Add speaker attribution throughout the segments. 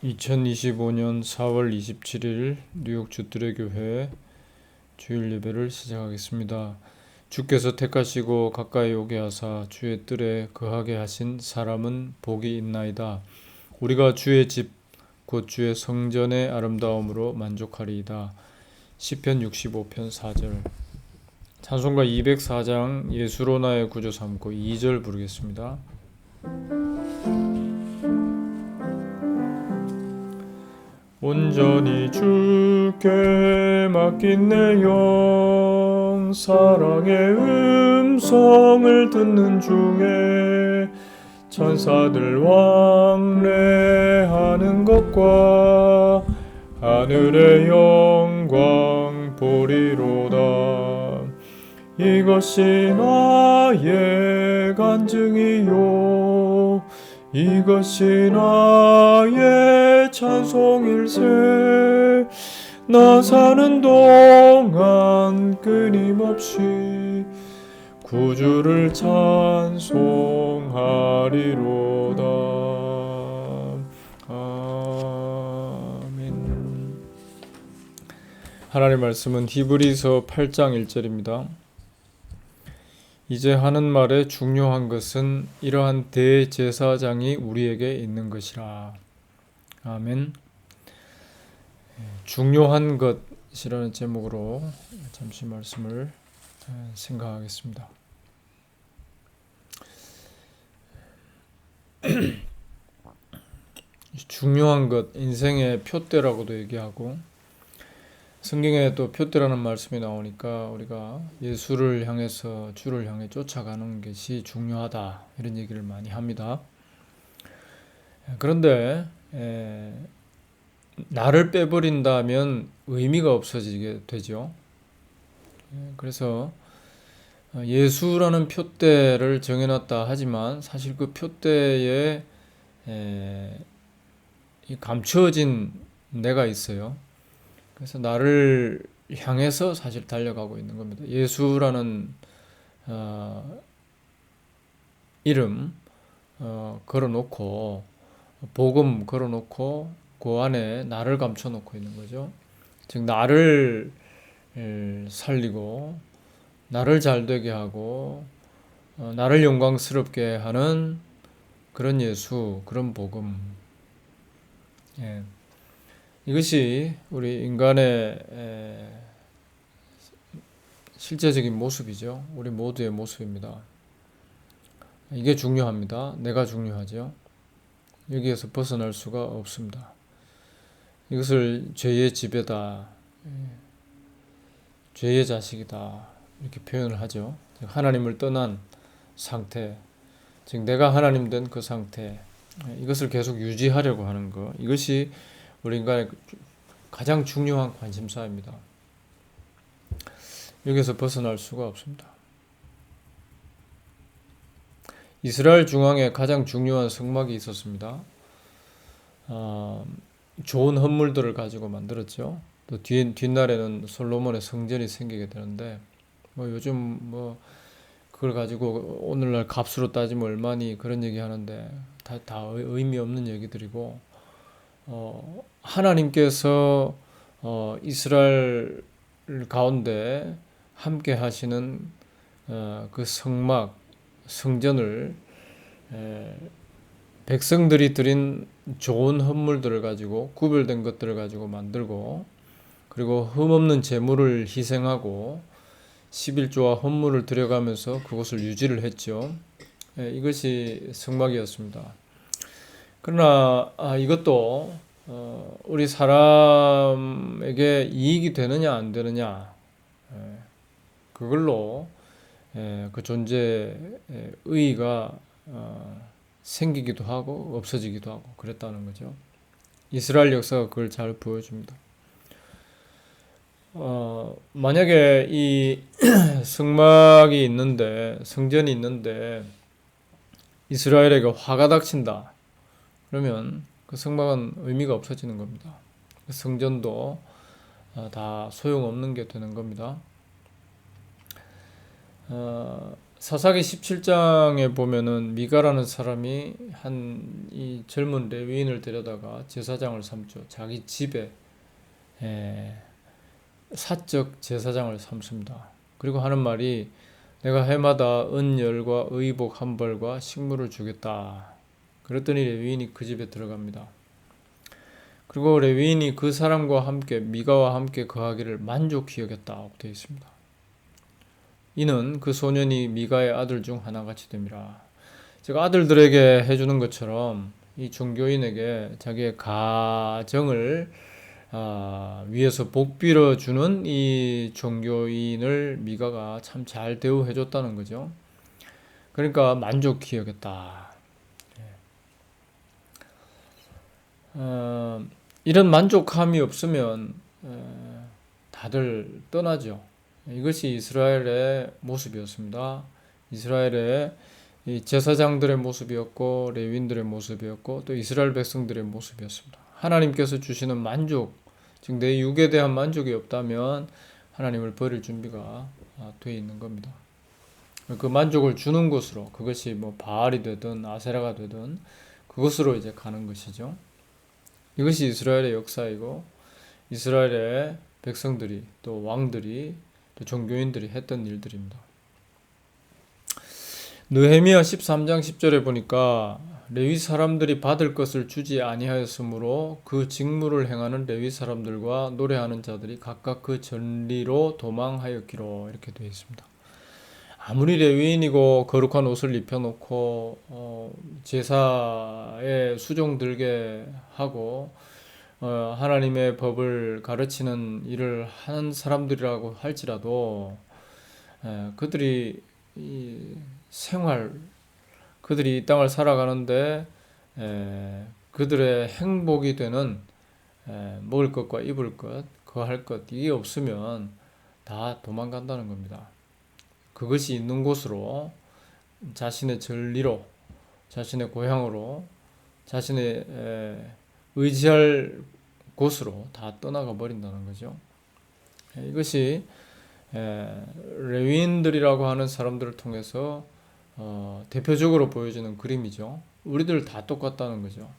Speaker 1: 2025년 4월 27일 뉴욕 주뜰의 교회 주일 예배를 시작하겠습니다. 주께서 택하시고 가까이 오게 하사 주의 뜰에 거하게 하신 사람은 복이 있나이다. 우리가 주의 집 곧 주의 성전의 아름다움으로 만족하리이다. 시편 65편 4절. 찬송가 204장 예수로 나의 구주 삼고 2절 부르겠습니다. 온전히 주께 맡긴 내 영 사랑의 음성을 듣는 중에 천사들 왕래하는 것과 하늘의 영광 보리로다. 이것이 나의 간증이요 이것이 나의 찬송일세. 나 사는 동안 끊임없이 구주를 찬송하리로다. 아멘. 하나님의 말씀은 히브리서 8장 1절입니다. 이제 하는 말에 중요한 것은 이러한 대제사장이 우리에게 있는 것이라. 아멘. 중요한 것이라는 제목으로 잠시 말씀을 생각하겠습니다. 중요한 것, 인생의 표대라고도 얘기하고, 성경에 또 표대라는 말씀이 나오니까 우리가 예수를 향해서 주를 향해 쫓아가는 것이 중요하다, 이런 얘기를 많이 합니다. 그런데 나를 빼버린다면 의미가 없어지게 되죠. 그래서 예수라는 표대를 정해놨다 하지만 사실 그 표대에 감추어진 내가 있어요. 그래서 나를 향해서 사실 달려가고 있는 겁니다. 예수라는 이름 걸어놓고 복음 걸어놓고 그 안에 나를 감춰놓고 있는 거죠. 즉 나를 살리고 나를 잘되게 하고 나를 영광스럽게 하는 그런 예수, 그런 복음. 이것이 우리 인간의 실제적인 모습이죠. 우리 모두의 모습입니다. 이게 중요합니다. 내가 중요하죠. 여기에서 벗어날 수가 없습니다. 이것을 죄의 지배다, 죄의 자식이다, 이렇게 표현을 하죠. 하나님을 떠난 상태, 즉 내가 하나님 된 그 상태, 이것을 계속 유지하려고 하는 것, 이것이 우리 인간의 가장 중요한 관심사입니다. 여기서 벗어날 수가 없습니다. 이스라엘 중앙에 가장 중요한 성막이 있었습니다. 좋은 헌물들을 가지고 만들었죠. 또 뒷날에는 솔로몬의 성전이 생기게 되는데, 요즘 그걸 가지고 오늘날 값으로 따지면 얼마니 그런 얘기 하는데 다 의미 없는 얘기들이고, 하나님께서 이스라엘 가운데 함께 하시는 그 성막, 성전을 백성들이 드린 좋은 헌물들을 가지고, 구별된 것들을 가지고 만들고, 그리고 흠없는 제물을 희생하고 11조와 헌물을 들여가면서 그것을 유지를 했죠. 이것이 성막이었습니다. 그러나 이것도 우리 사람에게 이익이 되느냐 안 되느냐, 그걸로 그 존재의 의의가 생기기도 하고 없어지기도 하고 그랬다는 거죠. 이스라엘 역사가 그걸 잘 보여줍니다. 만약에 이 성막이 있는데, 성전이 있는데 이스라엘에게 화가 닥친다, 그러면 그 성막은 의미가 없어지는 겁니다. 그 성전도 다 소용없는 게 되는 겁니다. 사사기 17장에 보면은 미가라는 사람이 한 이 젊은 레위인을 데려다가 제사장을 삼죠. 자기 집에 에, 사적 제사장을 삼습니다. 그리고 하는 말이 내가 해마다 은열과 의복 한 벌과 식물을 주겠다. 그랬더니 레위인이 그 집에 들어갑니다. 그리고 레위인이 그 사람과 함께 미가와 함께 거하기를 만족히 여겼다고 되어 있습니다. 이는 그 소년이 미가의 아들 중 하나같이 됨이라. 제가 아들들에게 해주는 것처럼 이 종교인에게 자기의 가정을 위해서 복 빌어주는 이 종교인을 미가가 참 잘 대우해줬다는 거죠. 그러니까 만족히 여겼다. 이런 만족함이 없으면 다들 떠나죠. 이것이 이스라엘의 모습이었습니다. 이스라엘의 이 제사장들의 모습이었고 레위인들의 모습이었고 또 이스라엘 백성들의 모습이었습니다. 하나님께서 주시는 만족, 즉 내 육에 대한 만족이 없다면 하나님을 버릴 준비가 되어 있는 겁니다. 그 만족을 주는 곳으로, 그것이 뭐 바알이 되든 아세라가 되든 그것으로 이제 가는 것이죠. 이것이 이스라엘의 역사이고 이스라엘의 백성들이 또 왕들이 또 종교인들이 했던 일들입니다. 느헤미야 13장 10절에 보니까 레위 사람들이 받을 것을 주지 아니하였으므로 그 직무를 행하는 레위 사람들과 노래하는 자들이 각각 그 전리로 도망하였기로 이렇게 되어 있습니다. 아무리 레위인이고 거룩한 옷을 입혀놓고 제사에 수종 들게 하고 하나님의 법을 가르치는 일을 하는 사람들이라고 할지라도 그들이 이 생활, 그들이 이 땅을 살아가는데 그들의 행복이 되는 먹을 것과 입을 것, 거할 것 이게 없으면 다 도망간다는 겁니다. 그것이 있는 곳으로 자신의 전리로, 자신의 고향으로, 자신의 의지할 곳으로 다 떠나가 버린다는 거죠. 이것이 레위인들이라고 하는 사람들을 통해서 대표적으로 보여지는 그림이죠. 우리들 다 똑같다는 거죠.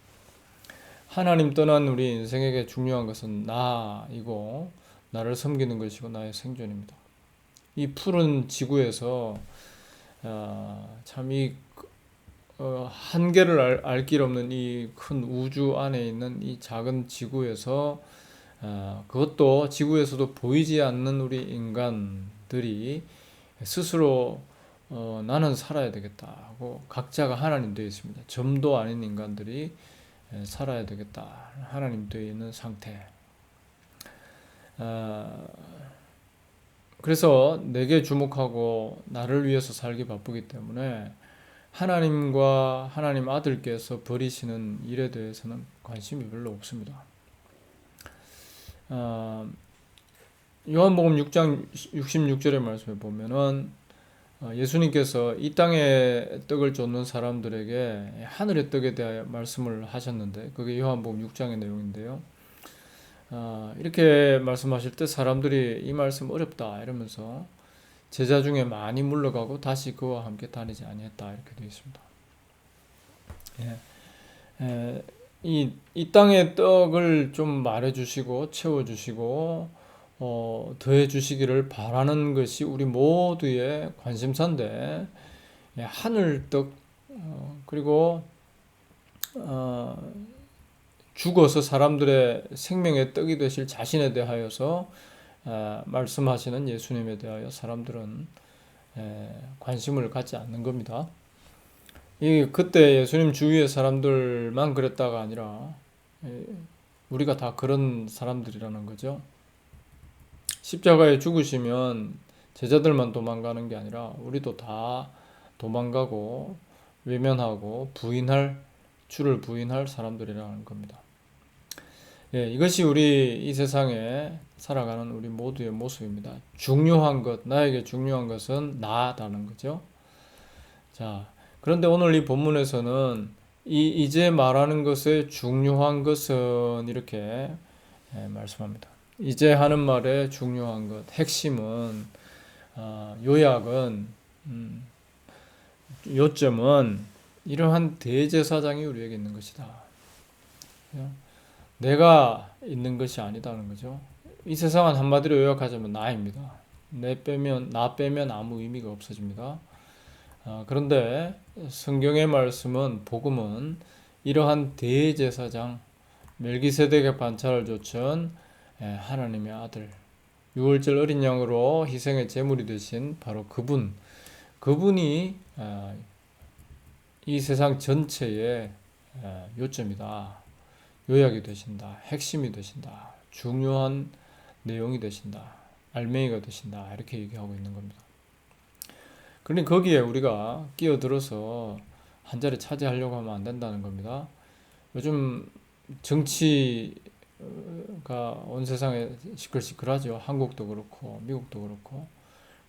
Speaker 1: 하나님 떠난 우리 인생에게 중요한 것은 나이고 나를 섬기는 것이고 나의 생존입니다. 이 푸른 지구에서 참 이 한계를 알 길 없는 이 큰 우주 안에 있는 이 작은 지구에서 그것도 지구에서도 보이지 않는 우리 인간들이 스스로 나는 살아야 되겠다 하고 각자가 하나님 되어 있습니다. 점도 아닌 인간들이 살아야 되겠다. 하나님 되어 있는 상태. 그래서 내게 주목하고 나를 위해서 살기 바쁘기 때문에 하나님과 하나님 아들께서 벌이시는 일에 대해서는 관심이 별로 없습니다. 요한복음 6장 66절의 말씀에 보면은 예수님께서 이 땅에 떡을 쫓는 사람들에게 하늘의 떡에 대하여 말씀을 하셨는데 그게 요한복음 6장의 내용인데요. 이렇게 말씀하실 때 사람들이 이 말씀 어렵다 이러면서 제자 중에 많이 물러가고 다시 그와 함께 다니지 아니했다 이렇게 되어 있습니다. 이 땅의 떡을 좀 말해주시고 채워주시고 더해주시기를 바라는 것이 우리 모두의 관심사인데 하늘 떡 그리고 죽어서 사람들의 생명의 떡이 되실 자신에 대하여서 말씀하시는 예수님에 대하여 사람들은 관심을 갖지 않는 겁니다. 그때 예수님 주위의 사람들만 그랬다가 아니라 우리가 다 그런 사람들이라는 거죠. 십자가에 죽으시면 제자들만 도망가는 게 아니라 우리도 다 도망가고 외면하고 주를 부인할 사람들이라는 겁니다. 이것이 우리 이 세상에 살아가는 우리 모두의 모습입니다. 중요한 것, 나에게 중요한 것은 나라는 거죠. 자, 그런데 오늘 이 본문에서는 이제 말하는 것의 중요한 것은 이렇게 말씀합니다. 이제 하는 말의 중요한 것, 핵심은 요약은 요점은 이러한 대제사장이 우리에게 있는 것이다. 내가 있는 것이 아니다는 거죠. 이 세상은 한마디로 요약하자면 나입니다. 나 빼면 아무 의미가 없어집니다. 그런데 성경의 말씀은, 복음은 이러한 대제사장, 멜기세덱의 반차를 조천 하나님의 아들, 유월절 어린 양으로 희생의 제물이 되신 바로 그분이 이 세상 전체의 요점이다. 요약이 되신다. 핵심이 되신다. 중요한 내용이 되신다. 알맹이가 되신다. 이렇게 얘기하고 있는 겁니다. 그러니 거기에 우리가 끼어들어서 한 자리 차지하려고 하면 안 된다는 겁니다. 요즘 정치가 온 세상에 시끌시끌하죠. 한국도 그렇고 미국도 그렇고.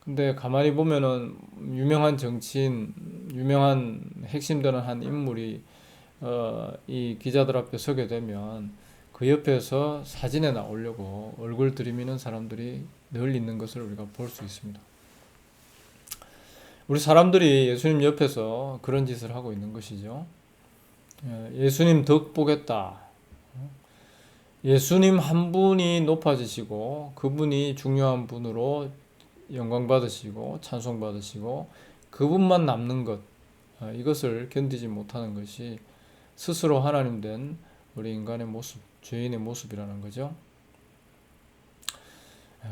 Speaker 1: 근데 가만히 보면은 유명한 정치인, 유명한 핵심되는 한 인물이 이 기자들 앞에 서게 되면 그 옆에서 사진에 나오려고 얼굴 들이미는 사람들이 늘 있는 것을 우리가 볼 수 있습니다. 우리 사람들이 예수님 옆에서 그런 짓을 하고 있는 것이죠. 예수님 덕 보겠다. 예수님 한 분이 높아지시고 그분이 중요한 분으로 영광 받으시고 찬송 받으시고 그분만 남는 것, 이것을 견디지 못하는 것이 스스로 하나님 된 우리 인간의 모습, 죄인의 모습이라는 거죠.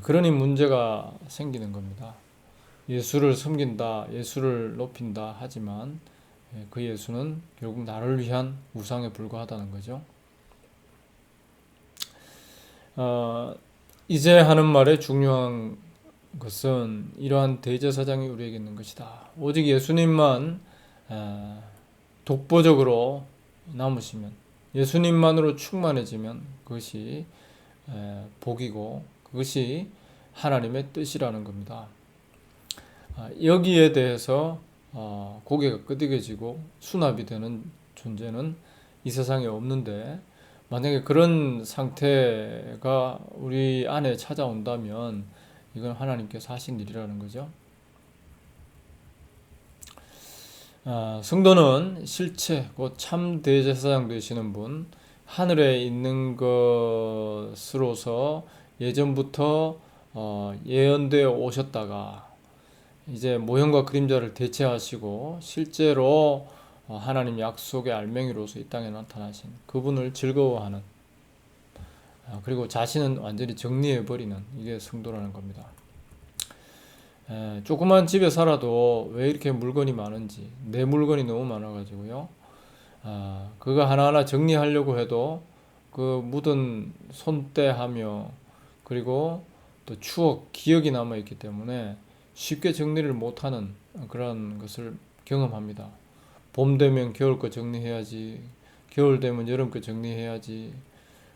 Speaker 1: 그러니 문제가 생기는 겁니다. 예수를 섬긴다, 예수를 높인다 하지만 그 예수는 결국 나를 위한 우상에 불과하다는 거죠. 이제 하는 말의 중요한 것은 이러한 대제사장이 우리에게 있는 것이다. 오직 예수님만 독보적으로 남으시면, 예수님만으로 충만해지면 그것이 복이고 그것이 하나님의 뜻이라는 겁니다. 여기에 대해서 고개가 끄덕여지고 수납이 되는 존재는 이 세상에 없는데, 만약에 그런 상태가 우리 안에 찾아온다면 이건 하나님께서 하신 일이라는 거죠. 성도는 실체, 곧 참 대제사장 되시는 분, 하늘에 있는 것으로서 예전부터 예언되어 오셨다가 이제 모형과 그림자를 대체하시고 실제로 하나님 약속의 알맹이로서 이 땅에 나타나신 그분을 즐거워하는, 그리고 자신은 완전히 정리해버리는, 이게 성도라는 겁니다. 조그만 집에 살아도 왜 이렇게 물건이 많은지, 내 물건이 너무 많아가지고요. 그거 하나하나 정리하려고 해도 그 묻은 손때하며 그리고 또 추억, 기억이 남아있기 때문에 쉽게 정리를 못하는 그런 것을 경험합니다. 봄 되면 겨울 거 정리해야지, 겨울 되면 여름 거 정리해야지,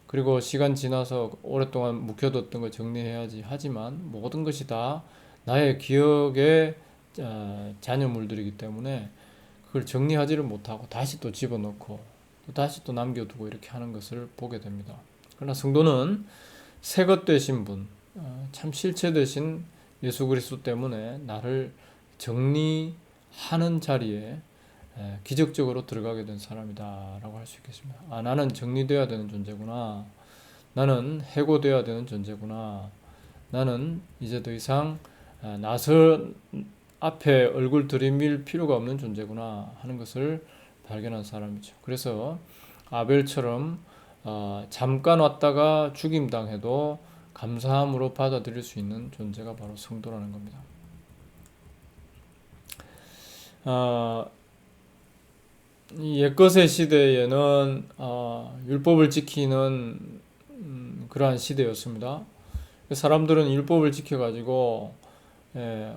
Speaker 1: 그리고 시간 지나서 오랫동안 묵혀뒀던 거 정리해야지. 하지만 모든 것이 다 나의 기억의 잔여물들이기 때문에 그걸 정리하지를 못하고 다시 또 집어넣고 또 다시 또 남겨두고 이렇게 하는 것을 보게 됩니다. 그러나 성도는 새것 되신 분, 참 실체 되신 예수 그리스도 때문에 나를 정리하는 자리에 기적적으로 들어가게 된 사람이다 라고 할 수 있겠습니다. 나는 정리되어야 되는 존재구나. 나는 해고되어야 되는 존재구나. 나는 이제 더 이상 나서 앞에 얼굴 들이밀 필요가 없는 존재구나 하는 것을 발견한 사람이죠. 그래서 아벨처럼 잠깐 왔다가 죽임당해도 감사함으로 받아들일 수 있는 존재가 바로 성도라는 겁니다. 이 옛것의 시대에는 율법을 지키는 그러한 시대였습니다. 사람들은 율법을 지켜가지고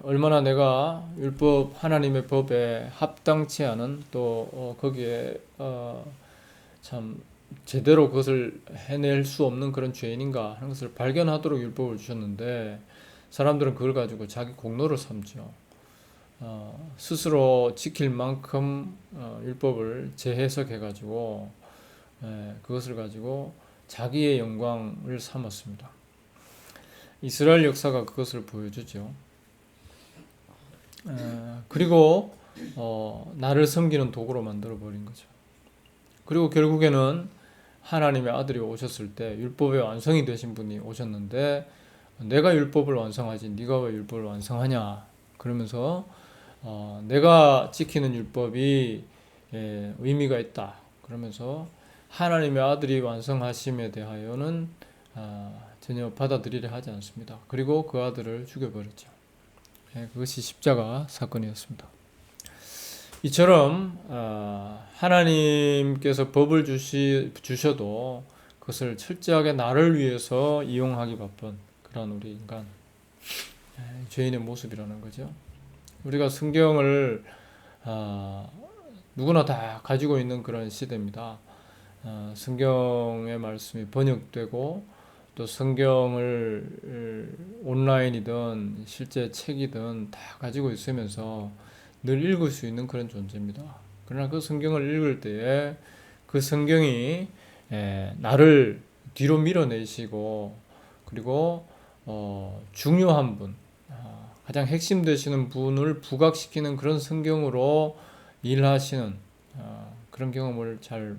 Speaker 1: 얼마나 내가 율법, 하나님의 법에 합당치 않은 또 거기에 참 제대로 그것을 해낼 수 없는 그런 죄인인가 하는 것을 발견하도록 율법을 주셨는데, 사람들은 그걸 가지고 자기 공로를 삼죠. 스스로 지킬 만큼 율법을 재해석해가지고 그것을 가지고 자기의 영광을 삼았습니다. 이스라엘 역사가 그것을 보여주죠. 그리고 나를 섬기는 도구로 만들어 버린 거죠. 그리고 결국에는 하나님의 아들이 오셨을 때 율법의 완성이 되신 분이 오셨는데 내가 율법을 완성하지 네가 왜 율법을 완성하냐 그러면서 내가 지키는 율법이 의미가 있다 그러면서 하나님의 아들이 완성하심에 대하여는 전혀 받아들이려 하지 않습니다. 그리고 그 아들을 죽여버렸죠. 그것이 십자가 사건이었습니다. 이처럼 하나님께서 법을 주셔도 그것을 철저하게 나를 위해서 이용하기 바쁜 그런 우리 인간, 죄인의 모습이라는 거죠. 우리가 성경을 누구나 다 가지고 있는 그런 시대입니다. 성경의 말씀이 번역되고 또 성경을 온라인이든 실제 책이든 다 가지고 있으면서 늘 읽을 수 있는 그런 존재입니다. 그러나 그 성경을 읽을 때에 그 성경이 나를 뒤로 밀어내시고 그리고 중요한 분, 가장 핵심 되시는 분을 부각시키는 그런 성경으로 일하시는 그런 경험을 잘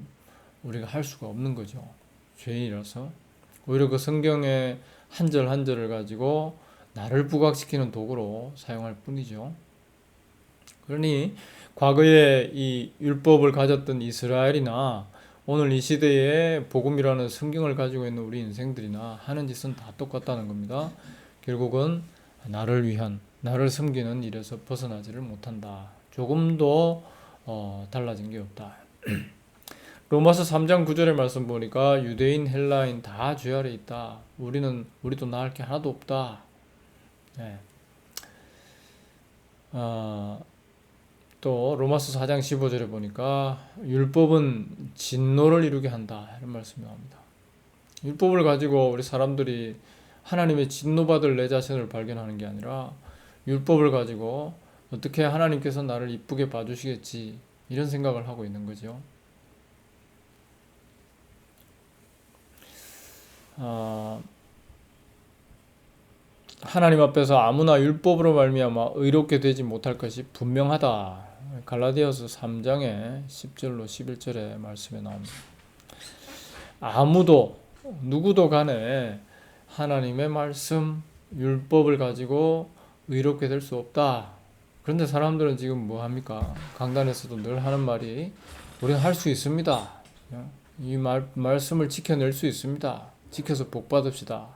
Speaker 1: 우리가 할 수가 없는 거죠. 죄인이라서. 오히려 그 성경의 한 절 한 절을 가지고 나를 부각시키는 도구로 사용할 뿐이죠. 그러니 과거에 이 율법을 가졌던 이스라엘이나 오늘 이 시대에 복음이라는 성경을 가지고 있는 우리 인생들이나 하는 짓은 다 똑같다는 겁니다. 결국은 나를 위한, 나를 섬기는 일에서 벗어나지를 못한다. 조금도 달라진 게 없다. 로마서 3장 9절의 말씀 보니까 유대인, 헬라인 다 죄 아래 있다. 우리도 나을 게 하나도 없다. 네. 또 로마서 4장 15절에 보니까 율법은 진노를 이루게 한다. 이런 말씀이 나옵니다. 율법을 가지고 우리 사람들이 하나님의 진노받을 내 자신을 발견하는 게 아니라 율법을 가지고 어떻게 하나님께서 나를 이쁘게 봐주시겠지 이런 생각을 하고 있는 거죠. 하나님 앞에서 아무나 율법으로 말미암아 의롭게 되지 못할 것이 분명하다. 갈라디아서 3장의 10절로 11절의 말씀에 나옵니다. 아무도 누구도 간에 하나님의 말씀 율법을 가지고 의롭게 될 수 없다. 그런데 사람들은 지금 뭐 합니까? 강단에서도 늘 하는 말이 우리는 할 수 있습니다. 이 말씀을 지켜낼 수 있습니다. 지켜서 복 받읍시다.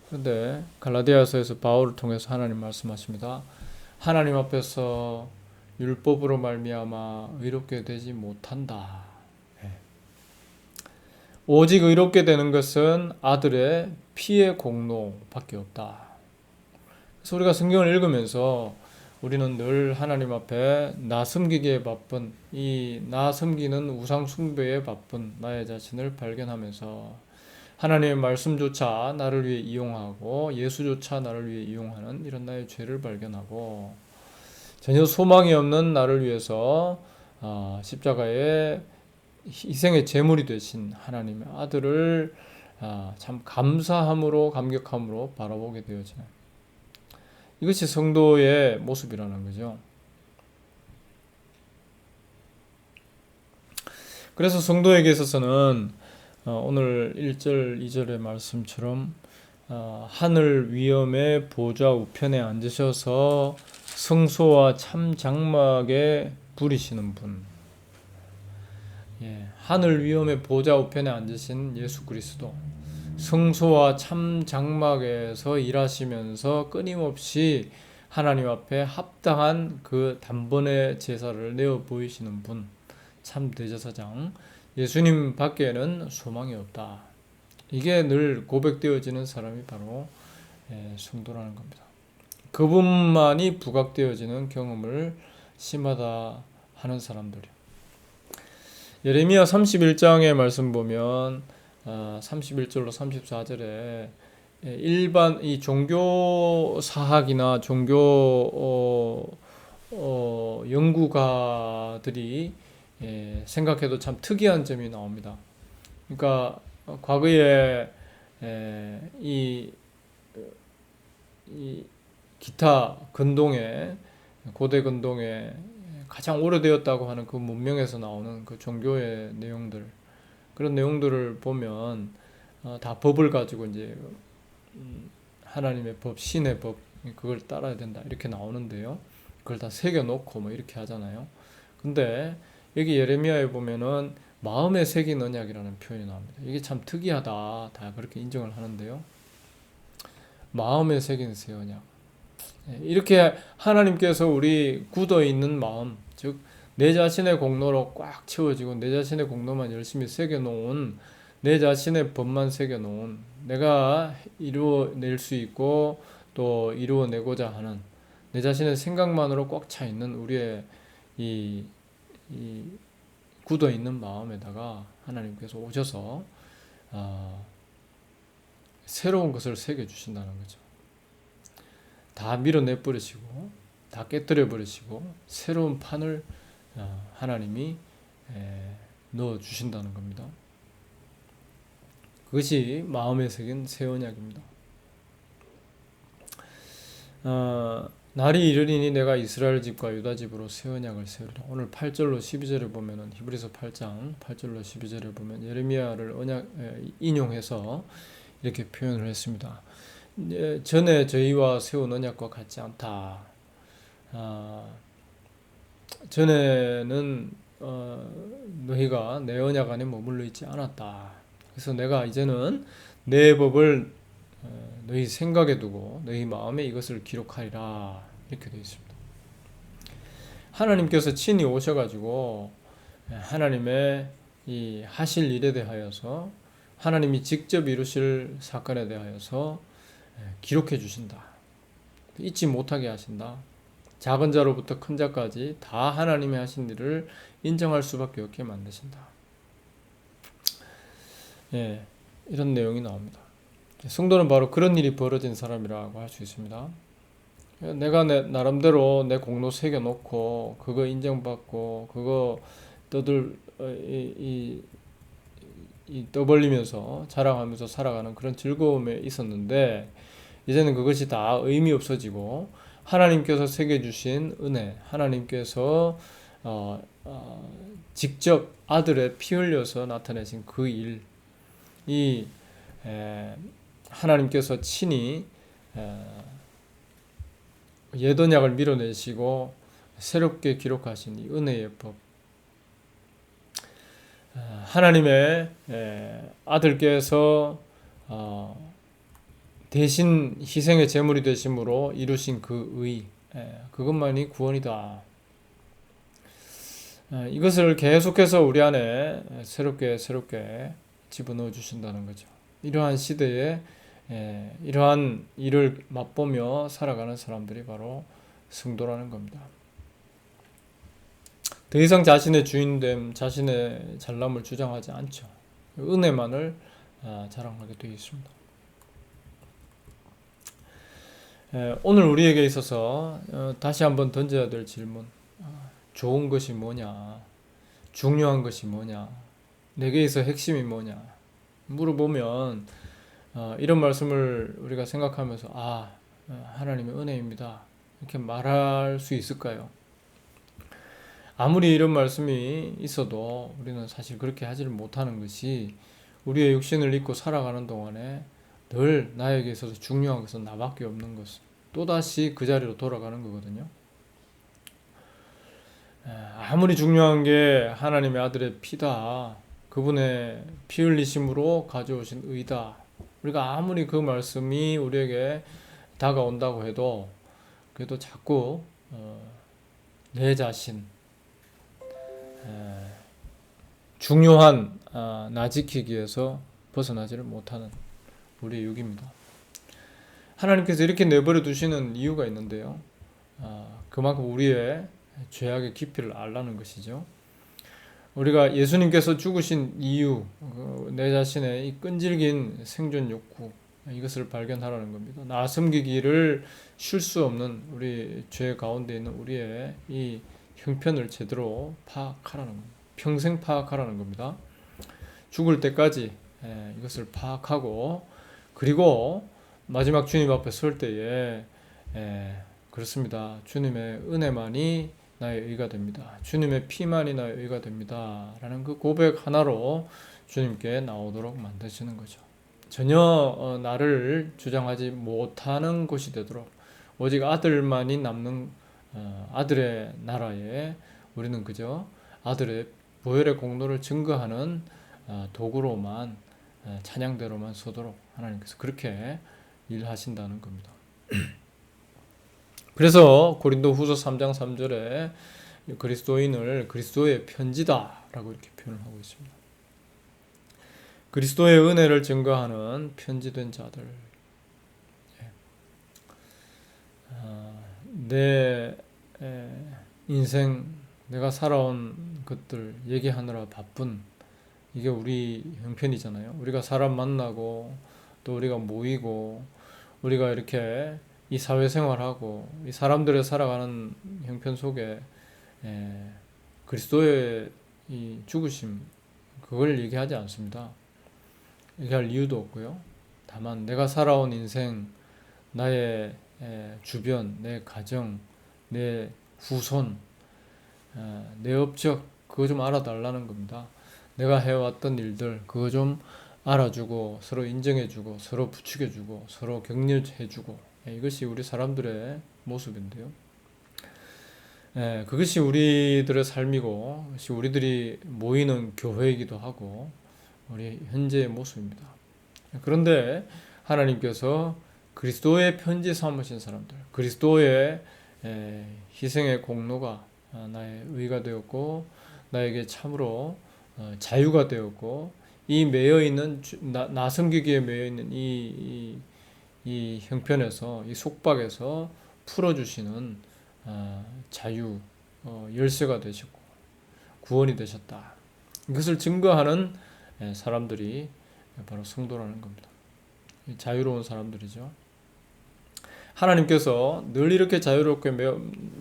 Speaker 1: 그런데 갈라디아서에서 바울을 통해서 하나님 말씀하십니다. 하나님 앞에서 율법으로 말미암아 의롭게 되지 못한다. 오직 의롭게 되는 것은 아들의 피의 공로밖에 없다. 그래서 우리가 성경을 읽으면서 우리는 늘 하나님 앞에 나 섬기기에 바쁜 이 나 섬기는 우상 숭배에 바쁜 나의 자신을 발견하면서 하나님의 말씀조차 나를 위해 이용하고 예수조차 나를 위해 이용하는 이런 나의 죄를 발견하고 전혀 소망이 없는 나를 위해서 십자가의 희생의 제물이 되신 하나님의 아들을 참 감사함으로 감격함으로 바라보게 되어지는 이것이 성도의 모습이라는 거죠. 그래서 성도에게 있어서는 오늘 1절, 2절의 말씀처럼 하늘 위엄의 보좌 우편에 앉으셔서 성소와 참 장막에 부리시는 분, 하늘 위엄의 보좌 우편에 앉으신 예수 그리스도, 성소와 참 장막에서 일하시면서 끊임없이 하나님 앞에 합당한 그 단번의 제사를 내어 보이시는 분, 참 대제사장 예수님 밖에는 소망이 없다. 이게 늘 고백되어지는 사람이 바로 성도라는 겁니다. 그분만이 부각되어지는 경험을 심하다 하는 사람들이요. 예레미야 31장의 말씀 보면 31절로 34절에 일반 이 종교 사학이나 종교 연구가들이 생각해도 참 특이한 점이 나옵니다. 그러니까 과거에 이 기타 근동에 고대 근동에 가장 오래되었다고 하는 그 문명에서 나오는 그 종교의 내용들, 그런 내용들을 보면 다 법을 가지고 이제 하나님의 법, 신의 법, 그걸 따라야 된다 이렇게 나오는데요. 그걸 다 새겨놓고 뭐 이렇게 하잖아요. 근데 여기 예레미야에 보면은 마음에 새긴 언약이라는 표현이 나옵니다. 이게 참 특이하다, 다 그렇게 인정을 하는데요. 마음에 새긴 새 언약. 이렇게 하나님께서 우리 굳어 있는 마음, 즉 내 자신의 공로로 꽉 채워지고 내 자신의 공로만 열심히 새겨놓은, 내 자신의 법만 새겨놓은, 내가 이루어낼 수 있고 또 이루어내고자 하는 내 자신의 생각만으로 꽉 차 있는 우리의 이 굳어 있는 마음에다가 하나님께서 오셔서 새로운 것을 새겨 주신다는 거죠. 다 밀어내 버리시고 다 깨뜨려 버리시고 새로운 판을 하나님이 넣어 주신다는 겁니다. 그것이 마음에 새긴 새 언약입니다. 날이 이르리니 내가 이스라엘 집과 유다 집으로 새 언약을 세우리라. 오늘 8절로 12절을 보면은 히브리서 8장 8절로 12절을 보면 예레미야를 인용해서 이렇게 표현을 했습니다. 전에 저희와 세운 언약과 같지 않다. 전에는 너희가 내 언약 안에 머물러 있지 않았다. 그래서 내가 이제는 내 법을 너희 생각에 두고 너희 마음에 이것을 기록하리라. 이렇게 되어 있습니다. 하나님께서 친히 오셔가지고 하나님의 이 하실 일에 대하여서, 하나님이 직접 이루실 사건에 대하여서 기록해 주신다. 잊지 못하게 하신다. 작은 자로부터 큰 자까지 다 하나님이 하신 일을 인정할 수밖에 없게 만드신다. 이런 내용이 나옵니다. 성도는 바로 그런 일이 벌어진 사람이라고 할 수 있습니다. 내가 나름대로 내 공로 새겨놓고 그거 인정받고 그거 떠벌리면서 자랑하면서 살아가는 그런 즐거움에 있었는데, 이제는 그것이 다 의미 없어지고 하나님께서 새겨주신 은혜, 하나님께서 직접 아들의 피 흘려서 나타내신 그 일, 하나님께서 친히 옛 언약을 밀어내시고 새롭게 기록하신 이 은혜의 법, 하나님의 아들께서 대신 희생의 제물이 되심으로 이루신 그 의, 그것만이 구원이다. 이것을 계속해서 우리 안에 새롭게 집어넣어 주신다는 거죠. 이러한 시대에 이러한 일을 맛보며 살아가는 사람들이 바로 성도라는 겁니다. 더 이상 자신의 주인됨, 자신의 잘남을 주장하지 않죠. 은혜만을 자랑하게 되어 있습니다. 오늘 우리에게 있어서 다시 한번 던져야 될 질문, 좋은 것이 뭐냐, 중요한 것이 뭐냐, 내게서 핵심이 뭐냐 물어보면 이런 말씀을 우리가 생각하면서 하나님의 은혜입니다 이렇게 말할 수 있을까요? 아무리 이런 말씀이 있어도 우리는 사실 그렇게 하지를 못하는 것이, 우리의 육신을 입고 살아가는 동안에 늘 나에게 있어서 중요한 것은 나밖에 없는 것, 또다시 그 자리로 돌아가는 거거든요. 아무리 중요한 게 하나님의 아들의 피다, 그분의 피 흘리심으로 가져오신 의다, 우리가 아무리 그 말씀이 우리에게 다가온다고 해도 그래도 자꾸 내 자신, 중요한 나 지키기 위해서 벗어나지를 못하는 우리의 육입니다. 하나님께서 이렇게 내버려 두시는 이유가 있는데요. 그만큼 우리의 죄악의 깊이를 알라는 것이죠. 우리가 예수님께서 죽으신 이유, 내 자신의 이 끈질긴 생존 욕구, 이것을 발견하라는 겁니다. 나 섬기기를 쉴 수 없는 우리 죄 가운데 있는 우리의 이 형편을 제대로 파악하라는 겁니다. 평생 파악하라는 겁니다. 죽을 때까지 이것을 파악하고, 그리고 마지막 주님 앞에 설 때에 그렇습니다. 주님의 은혜만이 나의 의가 됩니다. 주님의 피만이 나의 의가 됩니다. 라는 그 고백 하나로 주님께 나오도록 만드시는 거죠. 전혀 나를 주장하지 못하는 곳이 되도록 오직 아들만이 남는 아들의 나라에 우리는 그저 아들의 보혈의 공로를 증거하는 도구로만 찬양대로만 서도록 하나님께서 그렇게 일하신다는 겁니다. 그래서 고린도후서 3장 3절에 그리스도인을 그리스도의 편지다라고 이렇게 표현을 하고 있습니다. 그리스도의 은혜를 증거하는 편지된 자들. 내 인생, 내가 살아온 것들 얘기하느라 바쁜 이게 우리 형편이잖아요. 우리가 사람 만나고 또 우리가 모이고 우리가 이렇게 이 사회생활하고 이 사람들의 살아가는 형편 속에 그리스도의 이 죽으심 그걸 얘기하지 않습니다. 얘기할 이유도 없고요. 다만 내가 살아온 인생, 나의 주변, 내 가정, 내 후손, 내 업적 그거 좀 알아달라는 겁니다. 내가 해왔던 일들 그거 좀 알아주고 서로 인정해주고 서로 부추겨주고 서로 격려해주고 이것이 우리 사람들의 모습인데요. 그것이 우리들의 삶이고 그것이 우리들이 모이는 교회이기도 하고 우리 현재의 모습입니다. 그런데 하나님께서 그리스도의 편지 삼으신 사람들, 그리스도의 희생의 공로가 나의 의가 되었고 나에게 참으로 자유가 되었고 이 매여 있는 나 섬기기에 매여 있는 이 형편에서 이 속박에서 풀어주시는 자유 열쇠가 되셨고 구원이 되셨다. 이것을 증거하는 사람들이 바로 성도라는 겁니다. 자유로운 사람들이죠. 하나님께서 늘 이렇게 자유롭게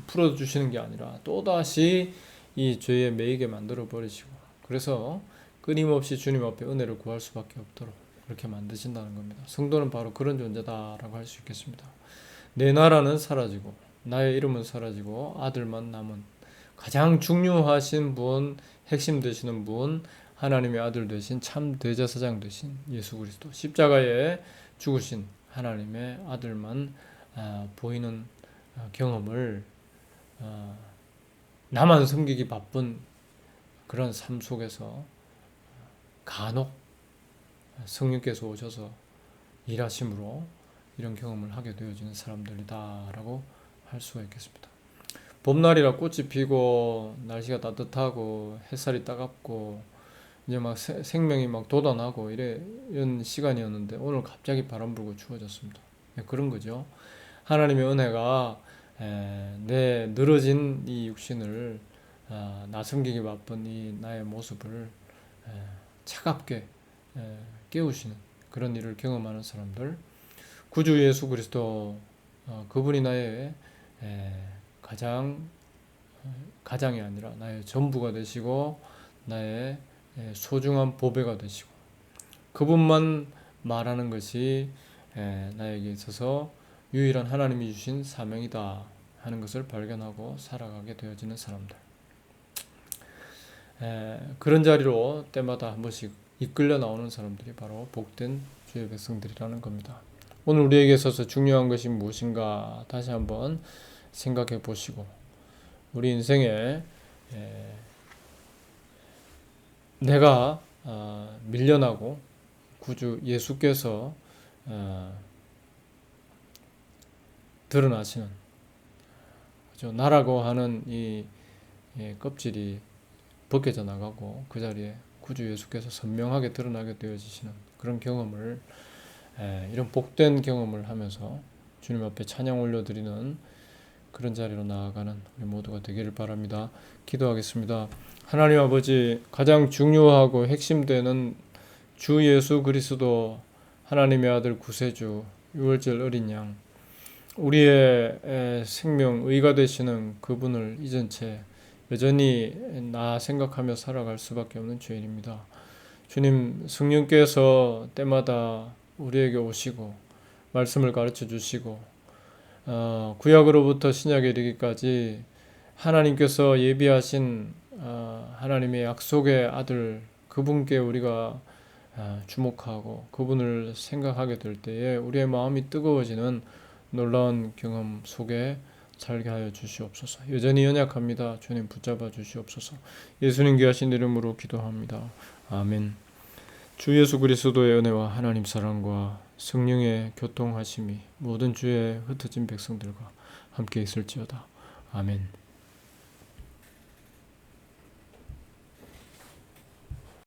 Speaker 1: 풀어주시는 게 아니라 또다시 이 죄에 매이게 만들어 버리시고 그래서 끊임없이 주님 앞에 은혜를 구할 수밖에 없도록 그렇게 만드신다는 겁니다. 성도는 바로 그런 존재다라고 할 수 있겠습니다. 내 나라는 사라지고 나의 이름은 사라지고 아들만 남은 가장 중요하신 분, 핵심 되시는 분, 하나님의 아들 되신 참 대제사장 되신 예수 그리스도 십자가에 죽으신 하나님의 아들만 보이는 경험을 나만 섬기기 바쁜 그런 삶 속에서 간혹 성령께서 오셔서 일하심으로 이런 경험을 하게 되어지는 사람들이다라고 할 수가 있겠습니다. 봄날이라 꽃이 피고 날씨가 따뜻하고 햇살이 따갑고 이제 막 생명이 막 돋아나고 이런 시간이었는데 오늘 갑자기 바람 불고 추워졌습니다. 그런 거죠. 하나님의 은혜가 내 늘어진 이 육신을 나 섬기기 바쁜 이 나의 모습을 차갑게 깨우시는 그런 일을 경험하는 사람들, 구주 예수 그리스도 그분이 나의 가장이 아니라 나의 전부가 되시고 나의 소중한 보배가 되시고 그분만 말하는 것이 나에게 있어서 유일한 하나님이 주신 사명이다 하는 것을 발견하고 살아가게 되어지는 사람들. 그런 자리로 때마다 한 번씩 이끌려 나오는 사람들이 바로 복된 주의 백성들이라는 겁니다. 오늘 우리에게 있어서 중요한 것이 무엇인가 다시 한번 생각해 보시고 우리 인생에 내가 밀려나고 구주 예수께서 드러나시는 그죠? 나라고 하는 이 껍질이 벗겨져 나가고 그 자리에 구주 예수께서 선명하게 드러나게 되어지시는 그런 경험을 이런 복된 경험을 하면서 주님 앞에 찬양 올려드리는 그런 자리로 나아가는 우리 모두가 되기를 바랍니다. 기도하겠습니다. 하나님 아버지 가장 중요하고 핵심되는 주 예수 그리스도 하나님의 아들 구세주 유월절 어린 양 우리의 생명 의가 되시는 그분을 잊은 채 여전히 나 생각하며 살아갈 수밖에 없는 죄인입니다. 주님 성령께서 때마다 우리에게 오시고 말씀을 가르쳐 주시고 구약으로부터 신약에 이르기까지 하나님께서 예비하신 하나님의 약속의 아들 그분께 우리가 주목하고 그분을 생각하게 될 때에 우리의 마음이 뜨거워지는 놀라운 경험 속에 살게 하여 주시옵소서. 여전히 연약합니다. 주님 붙잡아 주시옵소서. 예수님 귀하신 이름으로 기도합니다. 아멘. 주 예수 그리스도의 은혜와 하나님 사랑과 성령의 교통하심이 모든 주의 흩어진 백성들과 함께 있을지어다. 아멘.